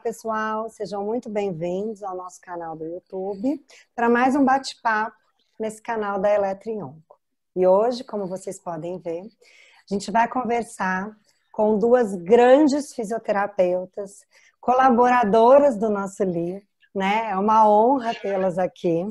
pessoal, sejam muito bem-vindos ao nosso canal do YouTube para mais um bate-papo nesse canal da Eletri-Onco. E hoje, como vocês podem ver, a gente vai conversar com duas grandes fisioterapeutas, colaboradoras do nosso livro, né? É uma honra tê-las aqui,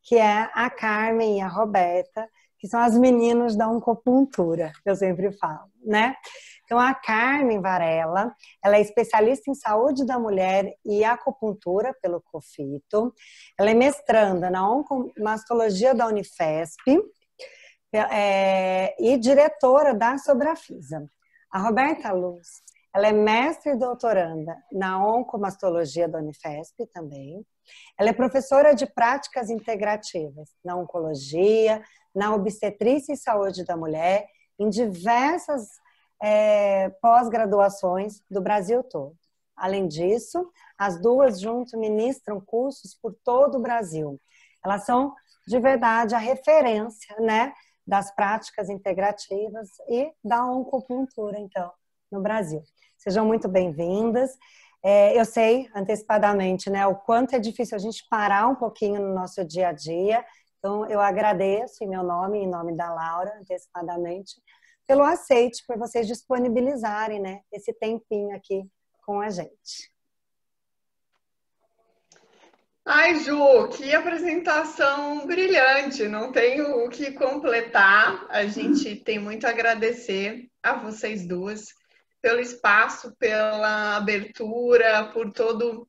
que é a Carmen e a Roberta, que são as meninas da oncopuntura, eu sempre falo, né? Então, a Carmen Varela, ela é especialista em saúde da mulher e acupuntura pelo COFITO. Ela é mestranda na oncomastologia da Unifesp e diretora da Sobrafisa. A Roberta Luz, ela é mestre e doutoranda na oncomastologia da Unifesp também. Ela é professora de práticas integrativas na oncologia, na obstetrícia e saúde da mulher, em diversas pós-graduações do Brasil todo. Além disso, as duas juntas ministram cursos por todo o Brasil. Elas são, de verdade, a referência, né, das práticas integrativas e da oncopuntura, então, no Brasil. Sejam muito bem-vindas. Eu sei, antecipadamente, né, o quanto é difícil a gente parar um pouquinho no nosso dia a dia. Então, eu agradeço em meu nome e em nome da Laura, antecipadamente, pelo aceite, por vocês disponibilizarem, né, esse tempinho aqui com a gente. Ai, Ju, que apresentação brilhante, não tenho o que completar. A gente tem muito a agradecer a vocês duas pelo espaço, pela abertura, por todo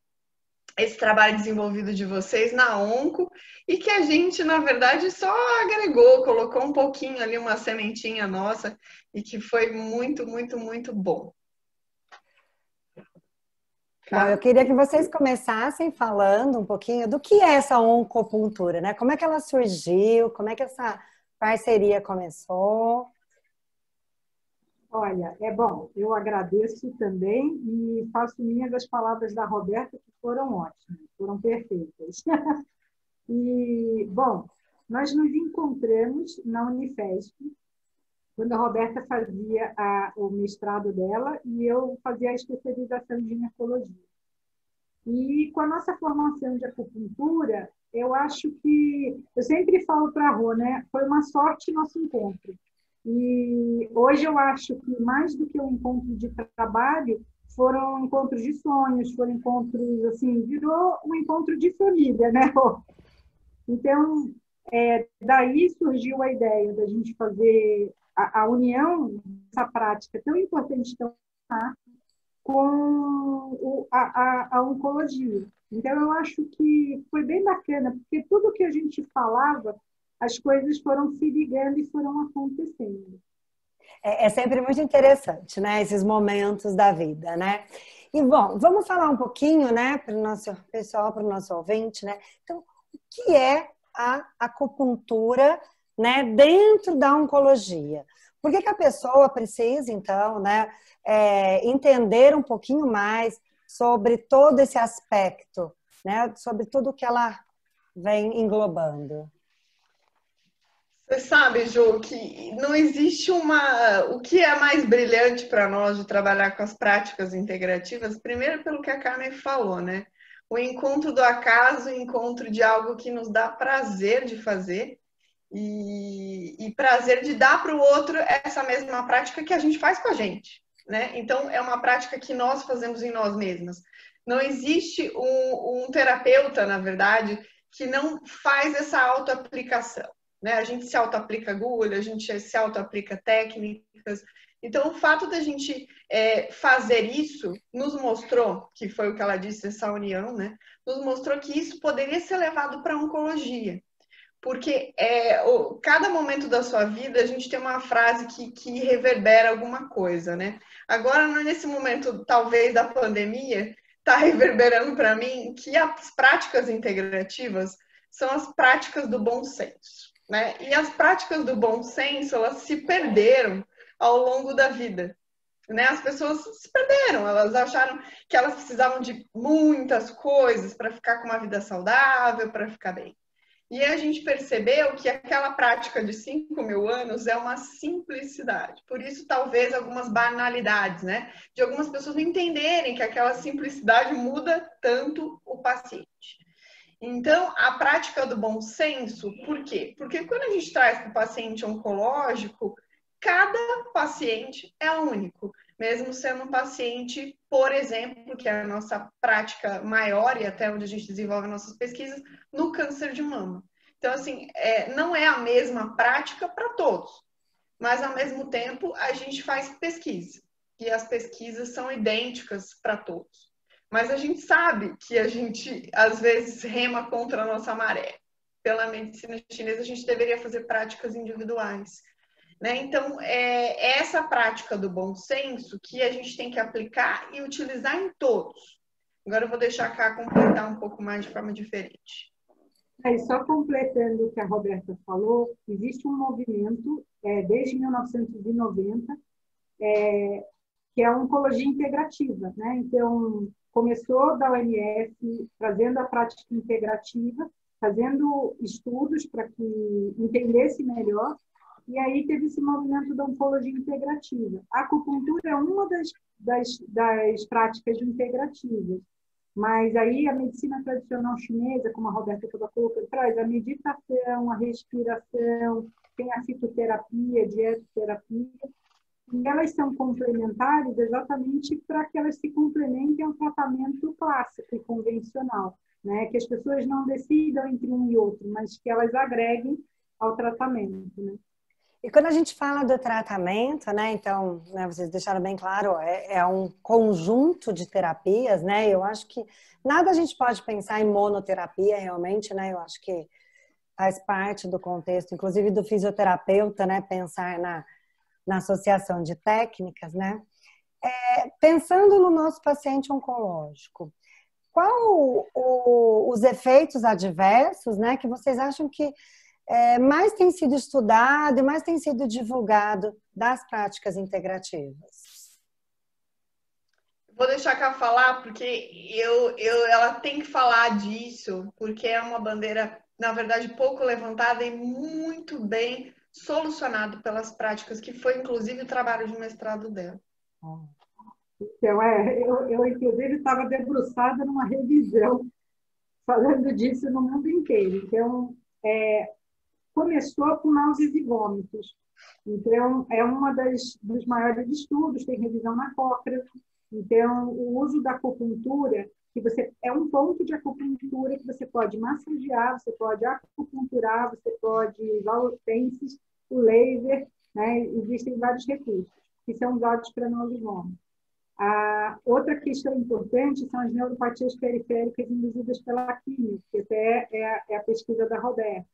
esse trabalho desenvolvido de vocês na Onco e que a gente, na verdade, só agregou, colocou um pouquinho ali, uma sementinha nossa e que foi muito, muito, muito bom. Bom, eu queria que vocês começassem falando um pouquinho do que é essa oncopuntura, né? Como é que ela surgiu, como é que essa parceria começou? Olha, bom, eu agradeço também e faço minhas as palavras da Roberta, que foram ótimas, foram perfeitas. E, bom, nós nos encontramos na Unifesp, quando a Roberta fazia o mestrado dela e eu fazia a especialização em ginecologia. E com a nossa formação de acupuntura, eu acho que, eu sempre falo para a Rô, né, foi uma sorte nosso encontro. E hoje eu acho que mais do que um encontro de trabalho, foram encontros de sonhos, foram encontros, assim, virou um encontro de família, né? Então, daí surgiu a ideia da gente fazer a união dessa prática tão importante com a oncologia. Então, eu acho que foi bem bacana, porque tudo que a gente falava, as coisas foram se ligando e foram acontecendo. É sempre muito interessante, né? Esses momentos da vida, né? E, bom, vamos falar um pouquinho, né, para o nosso pessoal, para o nosso ouvinte, né? Então, o que é a acupuntura, né, dentro da oncologia? Por que a pessoa precisa, então, né, entender um pouquinho mais sobre todo esse aspecto, né, sobre tudo que ela vem englobando? Você sabe, Ju, que não existe o que é mais brilhante para nós de trabalhar com as práticas integrativas, primeiro pelo que a Carmen falou, né? O encontro do acaso, o encontro de algo que nos dá prazer de fazer e prazer de dar para o outro essa mesma prática que a gente faz com a gente, né? Então, é uma prática que nós fazemos em nós mesmas. Não existe um terapeuta, na verdade, que não faz essa autoaplicação. Né? A gente se auto-aplica agulha, a gente se auto-aplica técnicas. Então, o fato da gente fazer isso nos mostrou, que foi o que ela disse, essa união, né? Nos mostrou que isso poderia ser levado para a oncologia. Porque cada momento da sua vida, a gente tem uma frase que reverbera alguma coisa, né? Agora, nesse momento, talvez, da pandemia, está reverberando para mim que as práticas integrativas são as práticas do bom senso. Né? E as práticas do bom senso, elas se perderam ao longo da vida. Né? As pessoas se perderam, elas acharam que elas precisavam de muitas coisas para ficar com uma vida saudável, para ficar bem. E a gente percebeu que aquela prática de 5.000 anos é uma simplicidade. Por isso, talvez, algumas banalidades, né? De algumas pessoas não entenderem que aquela simplicidade muda tanto o paciente. Então, a prática do bom senso, por quê? Porque quando a gente traz para o paciente oncológico, cada paciente é único. Mesmo sendo um paciente, por exemplo, que é a nossa prática maior e até onde a gente desenvolve nossas pesquisas, no câncer de mama. Então, assim, não é a mesma prática para todos, mas ao mesmo tempo a gente faz pesquisa e as pesquisas são idênticas para todos. Mas a gente sabe que a gente, às vezes, rema contra a nossa maré. Pela medicina chinesa, a gente deveria fazer práticas individuais. Né? Então, é essa prática do bom senso que a gente tem que aplicar e utilizar em todos. Agora eu vou deixar a Cá completar um pouco mais de forma diferente. Só completando o que a Roberta falou, existe um movimento desde 1990 que é a oncologia integrativa, né? Então, começou da OMS trazendo a prática integrativa, fazendo estudos para que entendesse melhor, e aí teve esse movimento da oncologia integrativa. A acupuntura é uma das práticas integrativas, mas aí a medicina tradicional chinesa, como a Roberta estava colocando, traz a meditação, a respiração, tem a fitoterapia, a dietoterapia, e elas são complementares exatamente para que elas se complementem ao tratamento clássico e convencional, né? Que as pessoas não decidam entre um e outro, mas que elas agreguem ao tratamento, né? E quando a gente fala do tratamento, né, então, né, vocês deixaram bem claro, é um conjunto de terapias, né? Eu acho que nada a gente pode pensar em monoterapia realmente, né? Eu acho que faz parte do contexto, inclusive do fisioterapeuta, né, pensar na associação de técnicas, né? Pensando no nosso paciente oncológico, qual os efeitos adversos, né, que vocês acham que mais tem sido estudado e mais tem sido divulgado das práticas integrativas? Vou deixar a Cá falar, porque ela tem que falar disso, porque é uma bandeira, na verdade, pouco levantada e muito bem solucionado pelas práticas, que foi, inclusive, o trabalho de mestrado dela. Então, eu inclusive, estava debruçada numa revisão falando disso no mundo inteiro. Então, começou com náuseas e vômitos. Então, é uma dos maiores estudos, tem revisão na Cochrane. Então, o uso da acupuntura, é um ponto de acupuntura que você pode massagear, você pode acupunturar, você pode usar os pences, o laser, né? Existem vários recursos que são usados para náusea e vômito. A outra questão importante são as neuropatias periféricas induzidas pela química, que até é a pesquisa da Roberta.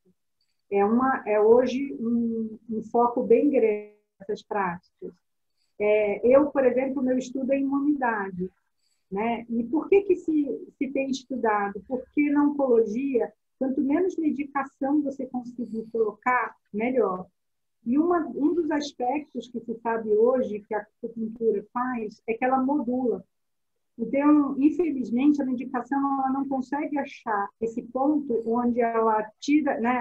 Hoje um foco bem grande nessas práticas. Eu, por exemplo, meu estudo é imunidade, né? E por que se tem estudado? Porque na oncologia, quanto menos medicação você conseguir colocar, melhor. E um dos aspectos que se sabe hoje que a acupuntura faz é que ela modula. Então, infelizmente, a medicação ela não consegue achar esse ponto onde ela tira, né?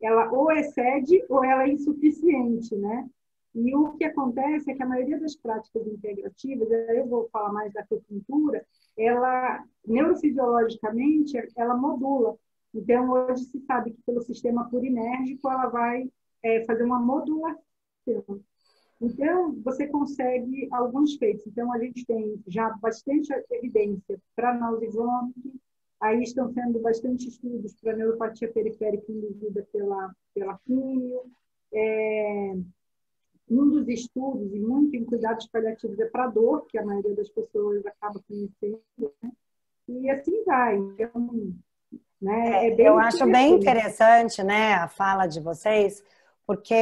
Ela ou excede ou ela é insuficiente, né? E o que acontece é que a maioria das práticas integrativas, eu vou falar mais da acupuntura, ela, neurofisiologicamente, ela modula. Então, hoje se sabe que pelo sistema purinérgico, ela vai fazer uma modulação. Então, você consegue alguns efeitos. Então, a gente tem já bastante evidência para náusea e vômito, aí estão sendo bastante estudos para neuropatia periférica induzida pela químio. Um dos estudos, e muito em cuidados paliativos, é para dor, que a maioria das pessoas acaba conhecendo, né? E assim vai. Então, né, eu acho bem interessante, né, a fala de vocês, porque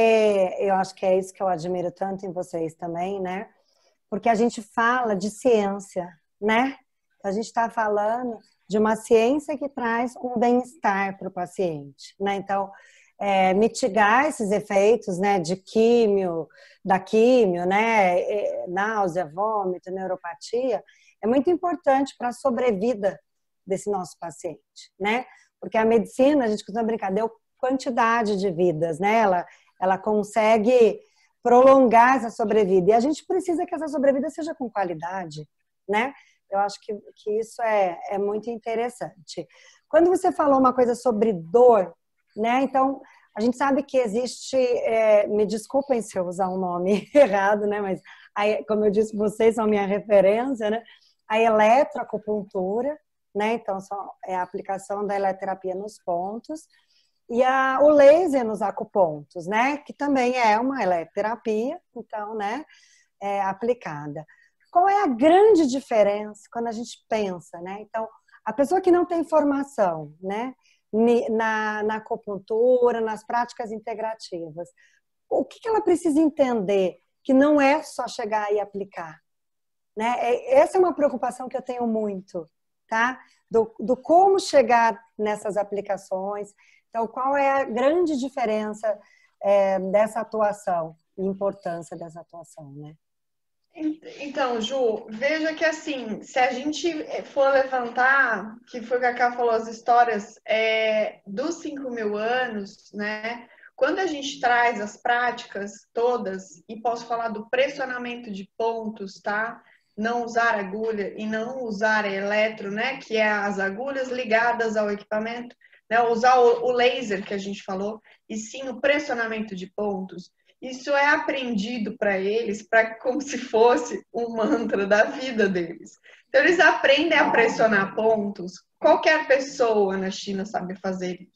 eu acho que é isso que eu admiro tanto em vocês também, né? Porque a gente fala de ciência, né? A gente está falando de uma ciência que traz um bem-estar para o paciente, né? Então, mitigar esses efeitos, né, da químio, né, náusea, vômito, neuropatia, é muito importante para a sobrevida desse nosso paciente, né? Porque a medicina, a gente costuma brincar, deu quantidade de vidas, né? Ela consegue prolongar essa sobrevida. E a gente precisa que essa sobrevida seja com qualidade, né? Eu acho que isso é muito interessante. Quando você falou uma coisa sobre dor, né? Então, a gente sabe que existe, me desculpem se eu usar um nome errado, né? Mas, aí, como eu disse, vocês são minha referência, né? A eletroacupuntura, né? Então, é a aplicação da eletroterapia nos pontos. E o laser nos acupontos, né? Que também é uma eletroterapia, então, né? É aplicada. Qual é a grande diferença quando a gente pensa, né? Então, a pessoa que não tem formação, né? Na acupuntura, nas práticas integrativas, o que ela precisa entender? Que não é só chegar e aplicar, né? Essa é uma preocupação que eu tenho muito, tá? Do como chegar nessas aplicações. Então, qual é a grande diferença dessa atuação e importância dessa atuação, né? Então, Ju, veja que assim, se a gente for levantar, que foi o que a Cacá falou, as histórias dos 5.000 anos, né? Quando a gente traz as práticas todas, e posso falar do pressionamento de pontos, tá? Não usar agulha e não usar eletro, né? Que é as agulhas ligadas ao equipamento, né? Usar o laser que a gente falou, e sim o pressionamento de pontos. Isso é aprendido para eles, como se fosse um mantra da vida deles. Então, eles aprendem a pressionar pontos. Qualquer pessoa na China sabe fazer isso.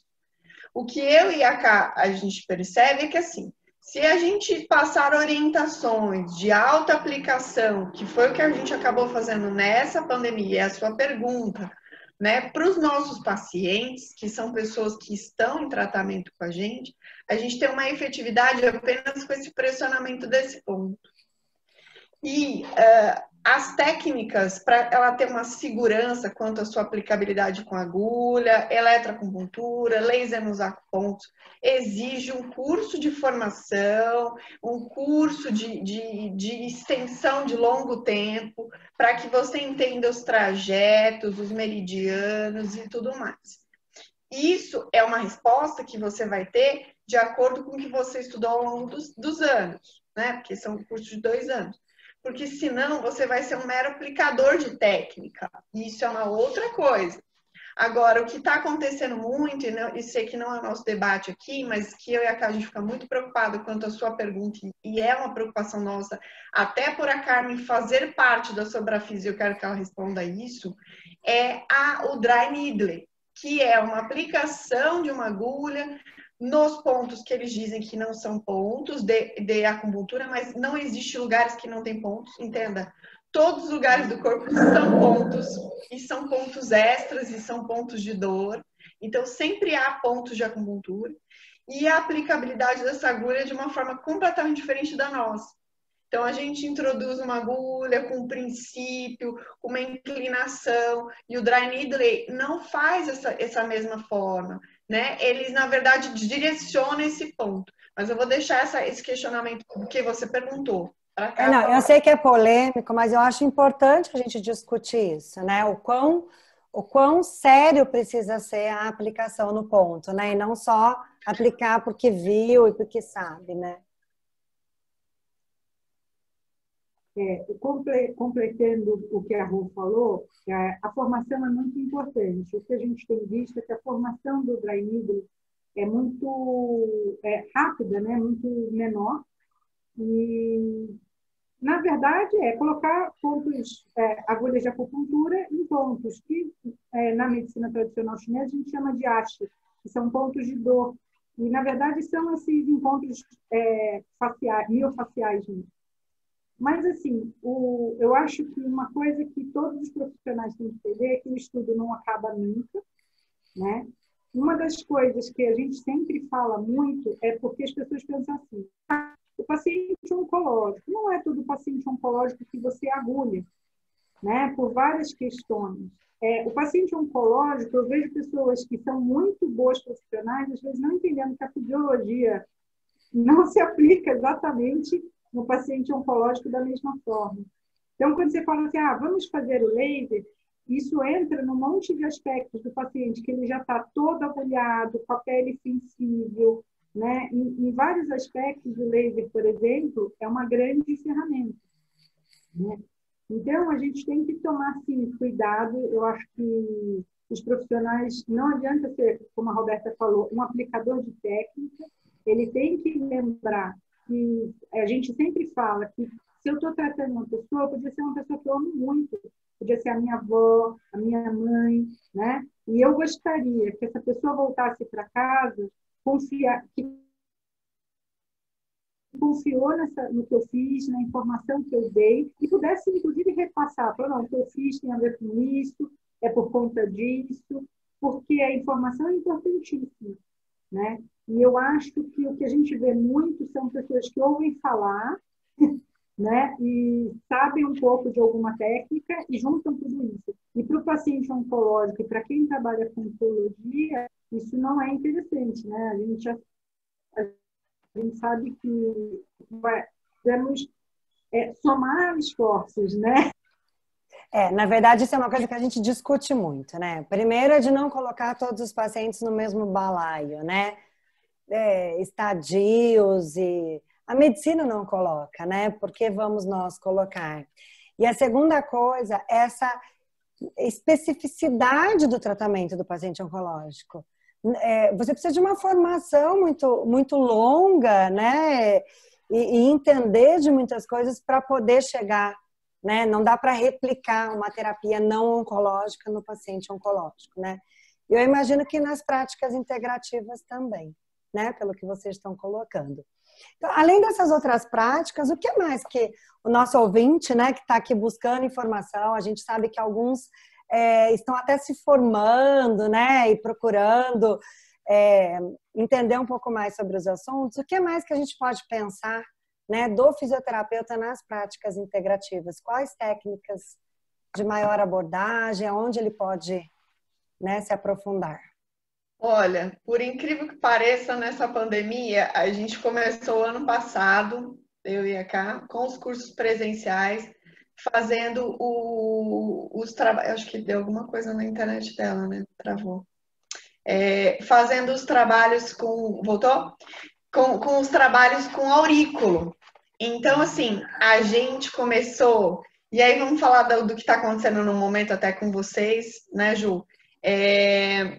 O que eu e a Ká, a gente percebe é que, assim, se a gente passar orientações de alta aplicação, que foi o que a gente acabou fazendo nessa pandemia, é a sua pergunta, né, para os nossos pacientes, que são pessoas que estão em tratamento com a gente tem uma efetividade apenas com esse pressionamento desse ponto. E as técnicas, para ela ter uma segurança quanto à sua aplicabilidade com agulha, eletroacupuntura, laser nos acupontos, exige um curso de formação, um curso de extensão de longo tempo, para que você entenda os trajetos, os meridianos e tudo mais. Isso é uma resposta que você vai ter de acordo com o que você estudou ao longo dos anos, né? Porque são cursos de 2 anos. Porque senão você vai ser um mero aplicador de técnica. E isso é uma outra coisa. Agora, o que está acontecendo muito, e sei que não é o nosso debate aqui, mas que eu e a Cá, a gente fica muito preocupado quanto à sua pergunta, e é uma preocupação nossa, até por a Carmen fazer parte da Sobrafísio, eu quero que ela responda isso, é o Dry Needle, que é uma aplicação de uma agulha nos pontos que eles dizem que não são pontos de acupuntura, mas não existe lugares que não tem pontos, entenda. Todos os lugares do corpo são pontos, e são pontos extras, e são pontos de dor. Então, sempre há pontos de acupuntura. E a aplicabilidade dessa agulha é de uma forma completamente diferente da nossa. Então, a gente introduz uma agulha com um princípio, com uma inclinação, e o Dry Needle não faz essa mesma forma, né? Eles, na verdade, direcionam esse ponto. Mas eu vou deixar esse questionamento que você perguntou. Não, eu sei que é polêmico, mas eu acho importante a gente discutir isso, né? O quão sério precisa ser a aplicação no ponto, né? E não só aplicar porque viu e porque sabe, né? Completando o que a Rô falou, a formação é muito importante. O que a gente tem visto é que a formação do Dry Needle é muito rápida, né? Muito menor. E, na verdade, colocar pontos, agulhas de acupuntura em pontos que, na medicina tradicional chinesa, a gente chama de ashi, que são pontos de dor. E, na verdade, são esses encontros faciais, miofaciais mesmo. Mas, assim, eu acho que uma coisa que todos os profissionais têm que entender é que o estudo não acaba nunca, né? Uma das coisas que a gente sempre fala muito é porque as pessoas pensam assim, o paciente oncológico, não é todo paciente oncológico que você agulha, né? Por várias questões. O paciente oncológico, eu vejo pessoas que são muito boas profissionais, às vezes não entendendo que a fisiologia não se aplica exatamente no paciente oncológico da mesma forma. Então, quando você fala assim, vamos fazer o laser, isso entra num monte de aspectos do paciente, que ele já está todo agulhado, com a pele sensível, né? Em vários aspectos, o laser, por exemplo, é uma grande ferramenta, né? Então, a gente tem que tomar, sim, cuidado. Eu acho que os profissionais, não adianta ser, como a Roberta falou, um aplicador de técnica, ele tem que lembrar que a gente sempre fala que se eu estou tratando uma pessoa, podia ser uma pessoa que eu amo muito, podia ser a minha avó, a minha mãe, né? E eu gostaria que essa pessoa voltasse para casa, que confiou no que eu fiz, na informação que eu dei, e pudesse, inclusive, repassar, falar, não, o que eu fiz tem a ver com isso, é por conta disso, porque a informação é importantíssima, né? E eu acho que o que a gente vê muito são pessoas que ouvem falar, né? E sabem um pouco de alguma técnica e juntam tudo isso. E para o paciente oncológico, e para quem trabalha com oncologia, isso não é interessante, né? A gente sabe que devemos somar esforços, né? Na verdade, isso é uma coisa que a gente discute muito, né? Primeiro é de não colocar todos os pacientes no mesmo balaio, né? Estadios e... A medicina não coloca, né? Por que vamos nós colocar? E a segunda coisa é essa especificidade do tratamento do paciente oncológico. Você precisa de uma formação muito, muito longa, né? E entender de muitas coisas para poder chegar, né? Não dá para replicar uma terapia não oncológica no paciente oncológico, né? Eu imagino que nas práticas integrativas também, né? Pelo que vocês estão colocando. Então, além dessas outras práticas, o que mais que o nosso ouvinte, né, que está aqui buscando informação, a gente sabe que alguns estão até se formando, né, e procurando entender um pouco mais sobre os assuntos. O que mais que a gente pode pensar, né, do fisioterapeuta nas práticas integrativas? Quais técnicas de maior abordagem, aonde ele pode, né, se aprofundar? Olha, por incrível que pareça, nessa pandemia, a gente começou ano passado, eu e a Cá, com os cursos presenciais, fazendo os trabalhos. Acho que deu alguma coisa na internet dela, né? Travou. Fazendo os trabalhos com. Voltou? Com os trabalhos com aurículo. Então, assim, a gente começou. E aí, vamos falar do que está acontecendo no momento, até com vocês, né, Ju?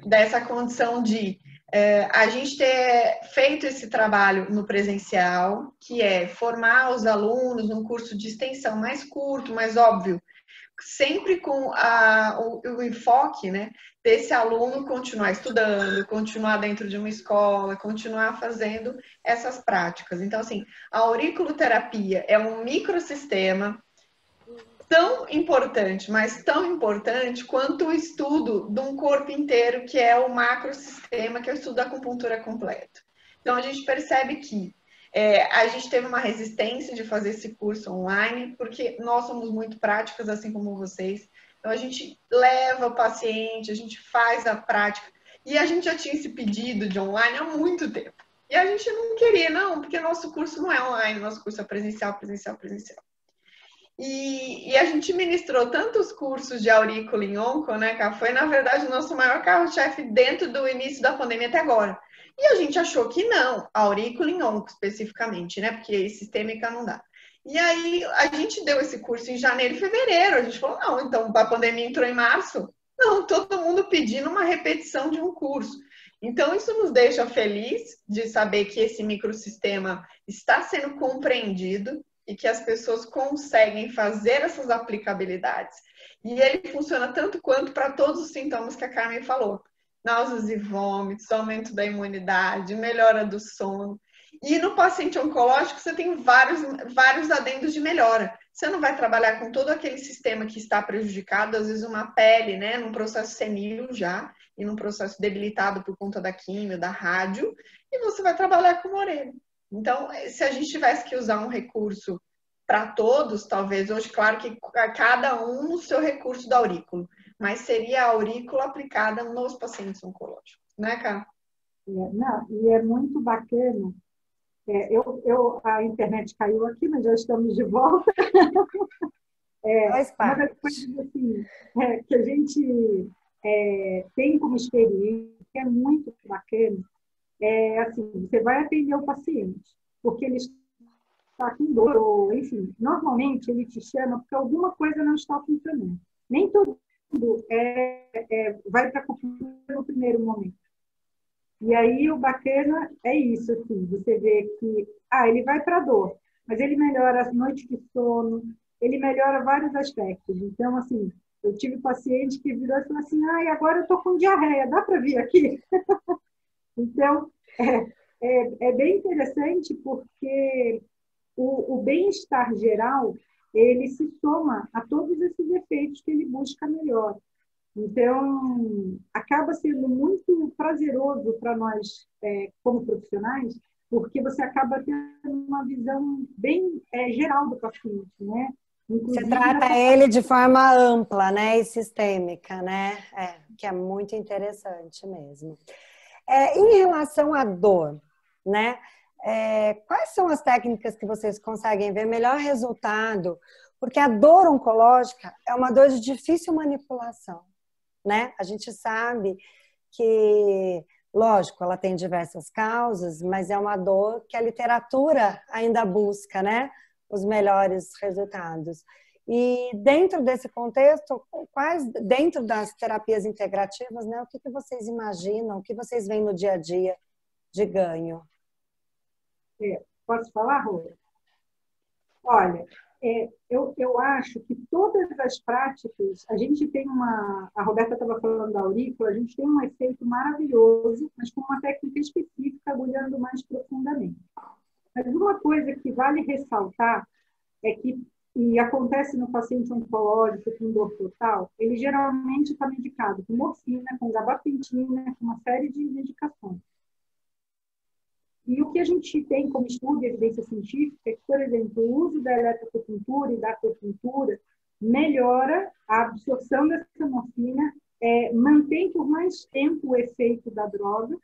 Dessa condição de a gente ter feito esse trabalho no presencial, que é formar os alunos num curso de extensão mais curto, mais óbvio, sempre com o enfoque, né, desse aluno continuar estudando, continuar dentro de uma escola, continuar fazendo essas práticas. Então, assim, a auriculoterapia é um microsistema tão importante, mas tão importante quanto o estudo de um corpo inteiro, que é o macrosistema, que é o estudo da acupuntura completo. Então, a gente percebe que a gente teve uma resistência de fazer esse curso online, porque nós somos muito práticas, assim como vocês. Então, a gente leva o paciente, a gente faz a prática, e a gente já tinha esse pedido de online há muito tempo. E a gente não queria, não, porque nosso curso não é online, nosso curso é presencial, presencial, presencial. E a gente ministrou tantos cursos de aurículo em onco, né, que foi, na verdade, o nosso maior carro-chefe dentro do início da pandemia até agora. E a gente achou que não, aurículo em onco especificamente, né, porque sistêmica não dá. E aí a gente deu esse curso em janeiro e fevereiro. A gente falou, não, então a pandemia entrou em março. Não, todo mundo pedindo uma repetição de um curso. Então, isso nos deixa feliz de saber que esse microsistema está sendo compreendido e que as pessoas conseguem fazer essas aplicabilidades. E ele funciona tanto quanto para todos os sintomas que a Carmen falou. Náuseas e vômitos, aumento da imunidade, melhora do sono. E no paciente oncológico, você tem vários adendos de melhora. Você não vai trabalhar com todo aquele sistema que está prejudicado, às vezes uma pele, né, num processo senil já, e num processo debilitado por conta da químio, da rádio, e você vai trabalhar com a orelha. Então, se a gente tivesse que usar um recurso para todos, talvez hoje, claro que cada um no seu recurso da aurículo, mas seria a aurícula aplicada nos pacientes oncológicos, né, Cá? Não, e é muito bacana. A internet caiu aqui, mas já estamos de volta. Faz Uma das parte. coisas assim, que a gente tem como experiência, que é muito bacana, é assim, você vai atender o paciente, porque ele está com dor, ou, enfim, normalmente ele te chama porque alguma coisa não está funcionando. Nem todo mundo vai para a acupuntura no primeiro momento. E aí o bacana é isso, assim, você vê que ele vai para a dor, mas ele melhora as noites de sono, ele melhora vários aspectos. Então, assim, eu tive paciente que virou e falou assim, agora eu estou com diarreia, dá para vir aqui? Então, é bem interessante porque o bem-estar geral, ele se soma a todos esses efeitos que ele busca melhor. Então, acaba sendo muito prazeroso para nós, como profissionais, porque você acaba tendo uma visão bem geral do paciente, né? Você Inclusive trata nessa ele de forma ampla, né, e sistêmica, né? Que é muito interessante mesmo. Em relação à dor, né? Quais são as técnicas que vocês conseguem ver melhor resultado? Porque a dor oncológica é uma dor de difícil manipulação, né? A gente sabe que, lógico, ela tem diversas causas, mas é uma dor que a literatura ainda busca, né? Os melhores resultados. E dentro desse contexto, dentro das terapias integrativas, né? O que vocês imaginam, o que vocês veem no dia a dia de ganho? Posso falar, Rô? Olha, eu acho que todas as práticas, a gente tem a Roberta estava falando da aurícula, a gente tem um efeito maravilhoso, mas com uma técnica específica, agulhando mais profundamente. Mas uma coisa que vale ressaltar é que, e acontece no paciente oncológico com dor total, ele geralmente está medicado com morfina, com gabapentina, com uma série de medicações. E o que a gente tem como estudo e evidência científica é que, por exemplo, o uso da eletroacupuntura e da acupuntura melhora a absorção dessa morfina, mantém por mais tempo o efeito da droga,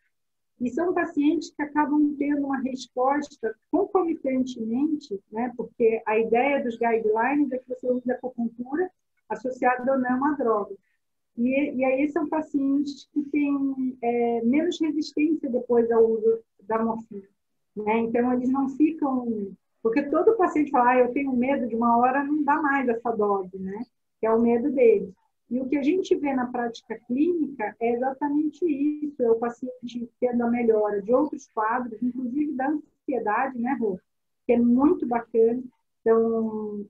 e são pacientes que acabam tendo uma resposta concomitantemente, né, porque a ideia dos guidelines é que você use a acupuntura associada ou não à droga. E aí são pacientes que têm menos resistência depois ao uso da morfina, né? Então, eles não ficam... Porque todo paciente fala, eu tenho medo de uma hora, não dá mais essa dose, né? Que é o medo deles. E o que a gente vê na prática clínica é exatamente isso, é o paciente tendo a melhora de outros quadros, inclusive da ansiedade, né, Rô? Que é muito bacana. Então,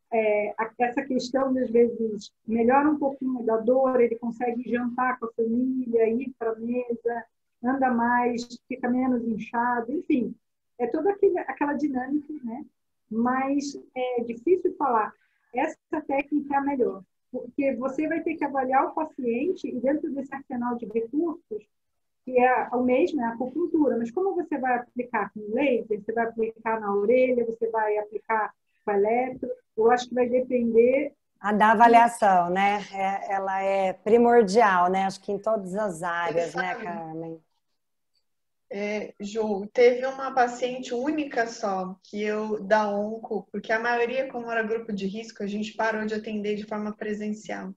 essa questão, às vezes, melhora um pouquinho da dor, ele consegue jantar com a família, ir para a mesa, anda mais, fica menos inchado, enfim, é toda aquela dinâmica, né? Mas é difícil falar, essa técnica é a melhor, porque você vai ter que avaliar o paciente e dentro desse arsenal de recursos, que é o mesmo, é a acupuntura, mas como você vai aplicar com laser, você vai aplicar na orelha, você vai aplicar com eletro, eu acho que vai depender... Da avaliação, né? Ela é primordial, né? Acho que em todas as áreas, né, Carmen? Ju, teve uma paciente única só que da onco, porque a maioria, como era grupo de risco, a gente parou de atender de forma presencial.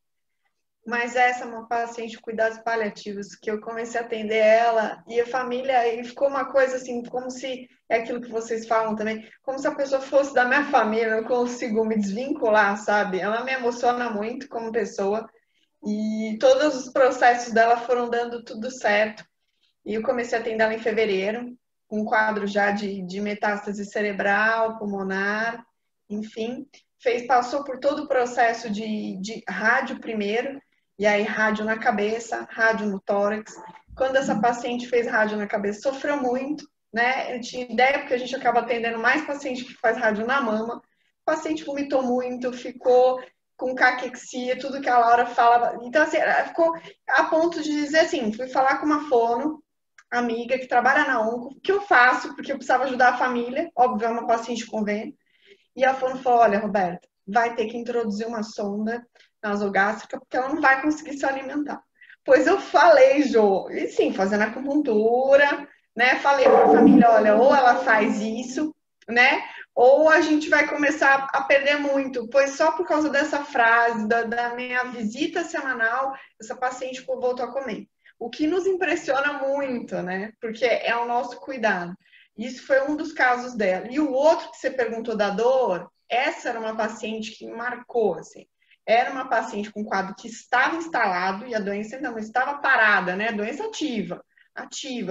Mas essa é uma paciente de cuidados paliativos, que eu comecei a atender ela e a família, e ficou uma coisa assim, como se, é aquilo que vocês falam também, como se a pessoa fosse da minha família, eu não consigo me desvincular, sabe? Ela me emociona muito como pessoa e todos os processos dela foram dando tudo certo. E eu comecei a atender ela em fevereiro, com um quadro já de metástase cerebral, pulmonar, enfim. Passou por todo o processo de rádio primeiro, e aí rádio na cabeça, rádio no tórax. Quando essa paciente fez rádio na cabeça, sofreu muito, né? Eu tinha ideia, porque a gente acaba atendendo mais paciente que faz rádio na mama. O paciente vomitou muito, ficou com caquexia, tudo que a Laura falava. Então, assim, ficou a ponto de dizer assim, fui falar com uma fono, amiga que trabalha na onco, que eu faço, porque eu precisava ajudar a família, óbvio, é uma paciente de convênio. E a fono falou, olha, Roberta, vai ter que introduzir uma sonda nasogástrica, porque ela não vai conseguir se alimentar. Pois eu falei, Jô, e sim, fazendo acupuntura, né? Falei pra família, olha, ou ela faz isso, né? ou a gente vai começar a perder muito, pois só por causa dessa frase, da minha visita semanal, essa paciente voltou a comer. O que nos impressiona muito, né? Porque é o nosso cuidado. Isso foi um dos casos dela. E o outro que você perguntou da dor, essa era uma paciente que marcou, assim. Era uma paciente com quadro que estava instalado e a doença não estava parada, né? Doença ativa,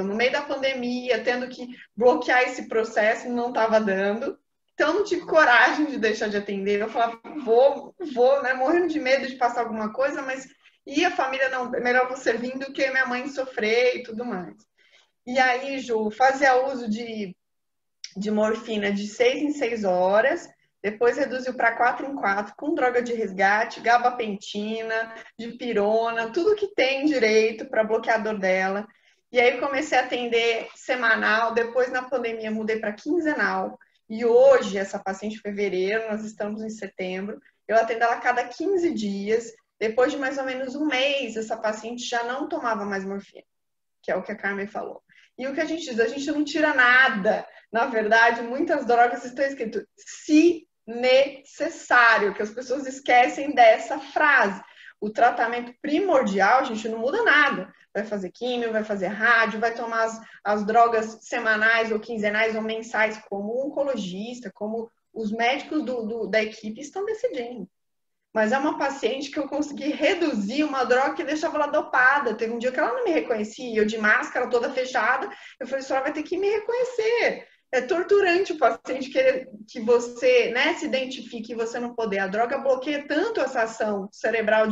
no meio da pandemia, tendo que bloquear esse processo, não estava dando. Então, não tive coragem de deixar de atender. Eu falava, vou, né? Morrendo de medo de passar alguma coisa, mas e a família não, é melhor você vir do que minha mãe sofrer e tudo mais. E aí, Ju, fazia uso de morfina de 6 em 6 horas, depois reduziu para 4 em 4, com droga de resgate, gabapentina, dipirona, tudo que tem direito para bloquear a dor dela. E aí comecei a atender semanal, depois na pandemia mudei para quinzenal. E hoje, essa paciente em fevereiro, nós estamos em setembro, eu atendo ela a cada 15 dias. Depois de mais ou menos um mês, essa paciente já não tomava mais morfina, que é o que a Carmen falou. E o que a gente diz, a gente não tira nada. Na verdade, muitas drogas estão escrito se necessário, que as pessoas esquecem dessa frase. O tratamento primordial, a gente não muda nada. Vai fazer químio, vai fazer rádio, vai tomar as drogas semanais ou quinzenais ou mensais, como o oncologista, como os médicos da equipe estão decidindo. Mas é uma paciente que eu consegui reduzir uma droga que deixava ela dopada. Teve um dia que ela não me reconhecia, eu de máscara toda fechada. Eu falei, a senhora vai ter que me reconhecer. É torturante o paciente que você, né, se identifique e você não poder. A droga bloqueia tanto essa ação cerebral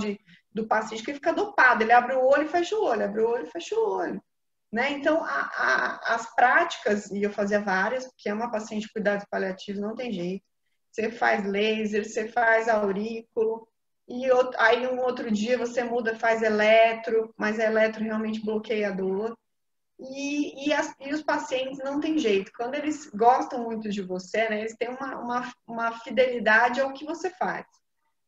do paciente que ele fica dopado. Ele abre o olho e fecha o olho, abre o olho e fecha o olho. Né? Então, as práticas, e eu fazia várias, porque é uma paciente de cuidados paliativos, não tem jeito. Você faz laser, você faz aurículo, e aí um outro dia você muda, faz eletro, mas a eletro realmente bloqueia a dor. E os pacientes não tem jeito. Quando eles gostam muito de você, né, eles têm uma fidelidade ao que você faz.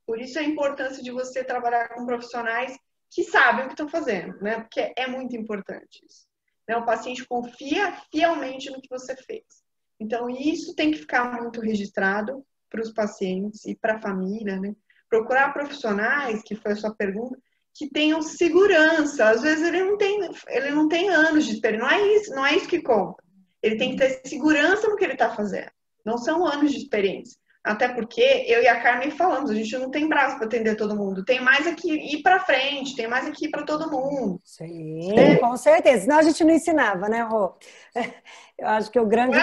Por isso a importância de você trabalhar com profissionais que sabem o que estão fazendo, né? Porque é muito importante isso. Né? O paciente confia fielmente no que você fez. Então, isso tem que ficar muito registrado para os pacientes e para a família, né? Procurar profissionais, que foi a sua pergunta, que tenham segurança. Às vezes ele não tem anos de experiência. Não é isso que conta. Ele tem que ter segurança no que ele está fazendo. Não são anos de experiência. Até porque eu e a Carmen falamos, a gente não tem braço para atender todo mundo. Tem mais aqui ir para frente, tem mais aqui para todo mundo. Sim, com certeza. Senão a gente não ensinava, né, Rô? Eu acho que o grande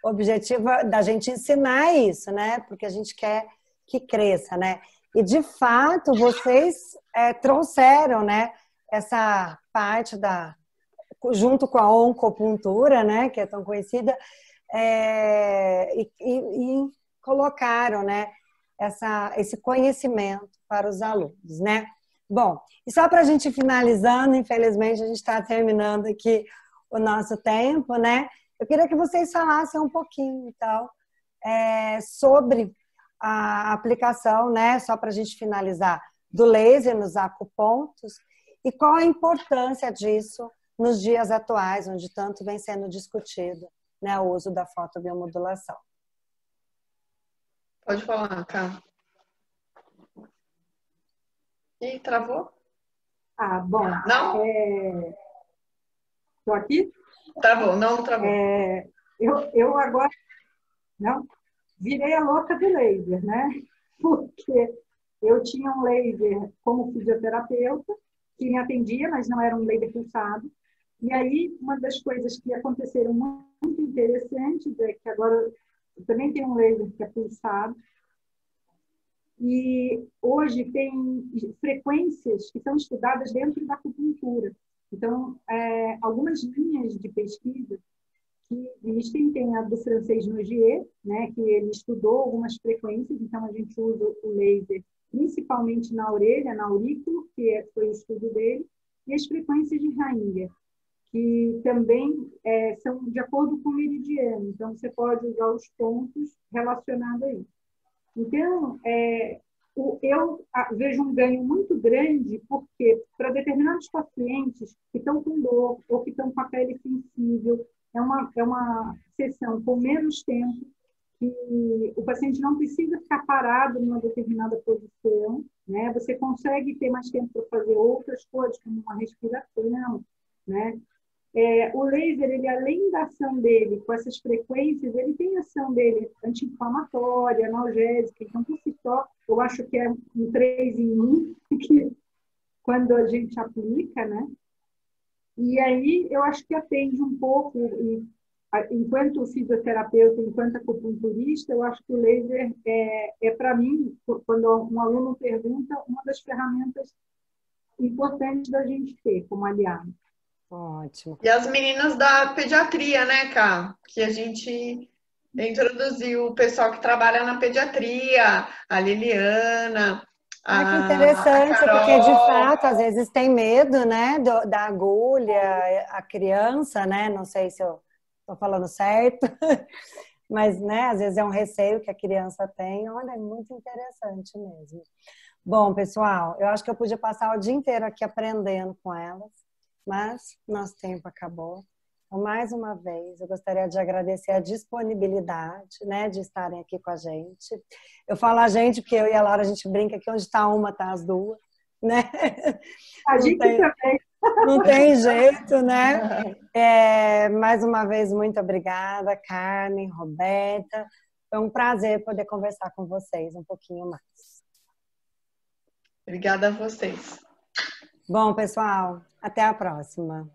objetivo da gente ensinar é isso, né? Porque a gente quer que cresça, né? E, de fato, vocês trouxeram, né, essa parte junto com a oncopuntura, né, que é tão conhecida, e colocaram, né, esse conhecimento para os alunos, né? Bom, e só para a gente ir finalizando, infelizmente a gente está terminando aqui o nosso tempo, né? Eu queria que vocês falassem um pouquinho, então, sobre a aplicação, né? Só para a gente finalizar, do laser nos acupontos e qual a importância disso nos dias atuais, onde tanto vem sendo discutido, né, o uso da fotobiomodulação. Pode falar, Cá. Ih, travou? Ah, bom. Não? Estou aqui? Travou, não travou. Eu agora não virei a louca do laser, né? Porque eu tinha um laser como fisioterapeuta que me atendia, mas não era um laser pulsado. E aí, uma das coisas que aconteceram muito interessantes é que agora eu também tenho um laser que é pulsado. E hoje tem frequências que são estudadas dentro da acupuntura. Então, algumas linhas de pesquisa que existem, tem a do francês Nogier, né, que ele estudou algumas frequências, então a gente usa o laser principalmente na orelha, na aurículo, que foi o estudo dele, e as frequências de Hainger, que também são de acordo com o meridiano, então você pode usar os pontos relacionados a isso. Então, eu vejo um ganho muito grande, porque para determinados pacientes que estão com dor ou que estão com a pele sensível, é uma sessão com menos tempo, que o paciente não precisa ficar parado numa determinada posição, né? Você consegue ter mais tempo para fazer outras coisas, como uma respiração, né? O laser, ele, além da ação dele com essas frequências, ele tem a ação dele anti-inflamatória, analgésica. Então, por si só, eu acho que é um 3 em 1, que quando a gente aplica, né? E aí, eu acho que atende um pouco, enquanto fisioterapeuta, enquanto acupunturista, eu acho que o laser para mim, quando um aluno pergunta, uma das ferramentas importantes da gente ter como aliado. Ótimo. E as meninas da pediatria, né, Cá? Que a gente introduziu o pessoal que trabalha na pediatria, a Liliana, Que a interessante, porque de Carol. fato, às vezes tem medo, né, da agulha, a criança, né, não sei se eu estou falando certo, mas, né, às vezes é um receio que a criança tem. Olha, é muito interessante mesmo. Bom, pessoal, eu acho que eu podia passar o dia inteiro aqui aprendendo com elas, mas nosso tempo acabou. Então, mais uma vez, eu gostaria de agradecer a disponibilidade, né, de estarem aqui com a gente. Eu falo a gente porque eu e a Laura, a gente brinca que onde está uma, está as duas, né? A gente também. Não tem jeito, né? Mais uma vez, muito obrigada, Carmen, Roberta. Foi um prazer poder conversar com vocês um pouquinho mais. Obrigada a vocês. Bom, pessoal, até a próxima.